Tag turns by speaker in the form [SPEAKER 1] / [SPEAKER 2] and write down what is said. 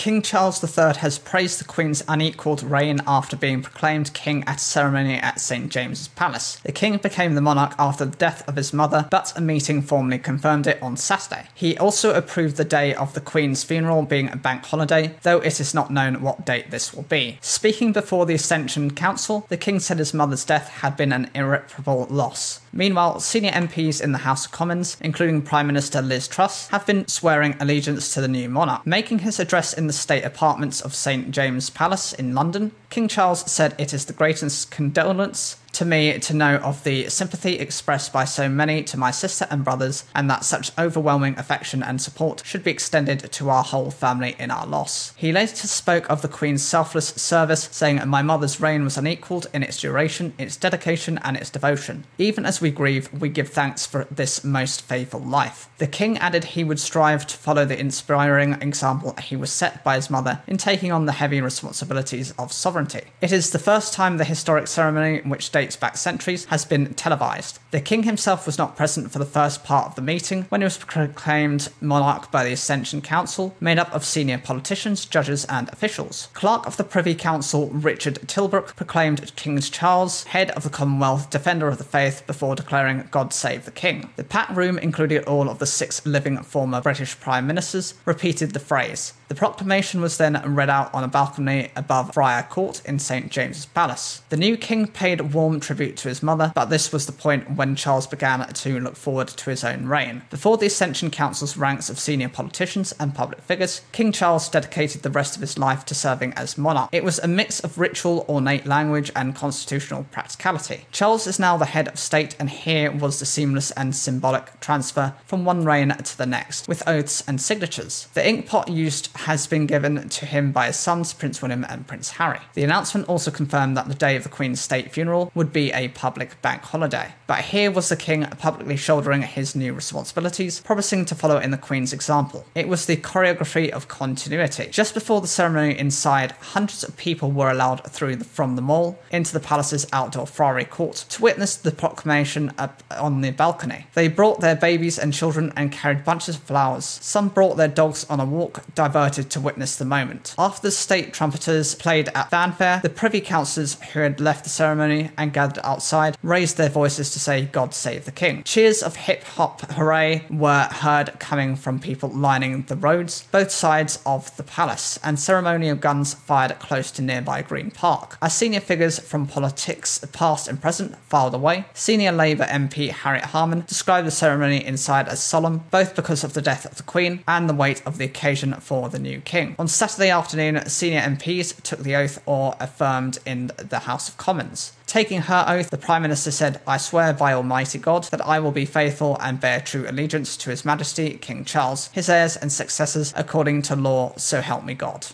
[SPEAKER 1] King Charles III has praised the Queen's unequalled reign after being proclaimed king at a ceremony at St James's Palace. The king became the monarch after the death of his mother, but a meeting formally confirmed it on Saturday. He also approved the day of the Queen's funeral being a bank holiday, though it is not known what date this will be. Speaking before the Ascension Council, the king said his mother's death had been an irreparable loss. Meanwhile, senior MPs in the House of Commons, including Prime Minister Liz Truss, have been swearing allegiance to the new monarch. Making his address in the state apartments of St James's Palace in London, King Charles said, "It is the greatest condolence to me to know of the sympathy expressed by so many to my sister and brothers, and that such overwhelming affection and support should be extended to our whole family in our loss." He later spoke of the Queen's selfless service, saying, "My mother's reign was unequalled in its duration, its dedication and its devotion. Even as we grieve, we give thanks for this most faithful life." The king added he would strive to follow the inspiring example he was set by his mother in taking on the heavy responsibilities of sovereignty. It is the first time the historic ceremony, which dates back centuries, has been televised. The king himself was not present for the first part of the meeting when he was proclaimed monarch by the Ascension Council, made up of senior politicians, judges and officials. Clerk of the Privy Council Richard Tilbrook proclaimed King Charles head of the Commonwealth, defender of the faith, before declaring "God save the King." The packed room included all of the 6 living former British Prime Ministers, repeated the phrase. The proclamation was then read out on a balcony above Friar Court in St James's Palace. The new king paid warm tribute to his mother, but this was the point when Charles began to look forward to his own reign. Before the Ascension Council's ranks of senior politicians and public figures, King Charles dedicated the rest of his life to serving as monarch. It was a mix of ritual, ornate language and constitutional practicality. Charles is now the head of state, and here was the seamless and symbolic transfer from one reign to the next, with oaths and signatures. The inkpot used has been given to him by his sons, Prince William and Prince Harry. The announcement also confirmed that the day of the Queen's state funeral would be a public bank holiday. But here was the king publicly shouldering his new responsibilities, promising to follow in the Queen's example. It was the choreography of continuity. Just before the ceremony inside, hundreds of people were allowed through from the mall into the palace's outdoor Friary Court to witness the proclamation up on the balcony. They brought their babies and children and carried bunches of flowers. Some brought their dogs on a walk, diverted to witness the moment. After the state trumpeters played at fanfare, the Privy Councillors who had left the ceremony and gathered outside raised their voices to say "God save the King." Cheers of hip-hop hooray were heard coming from people lining the roads, both sides of the palace, and ceremonial guns fired close to nearby Green Park. As senior figures from politics past and present filed away, senior Labour MP Harriet Harman described the ceremony inside as solemn, both because of the death of the Queen and the weight of the occasion for the new king. On Saturday afternoon, senior MPs took the oath or affirmed in the House of Commons. Taking her oath, the Prime Minister said, "I swear by Almighty God that I will be faithful and bear true allegiance to His Majesty King Charles, his heirs and successors, according to law, so help me God."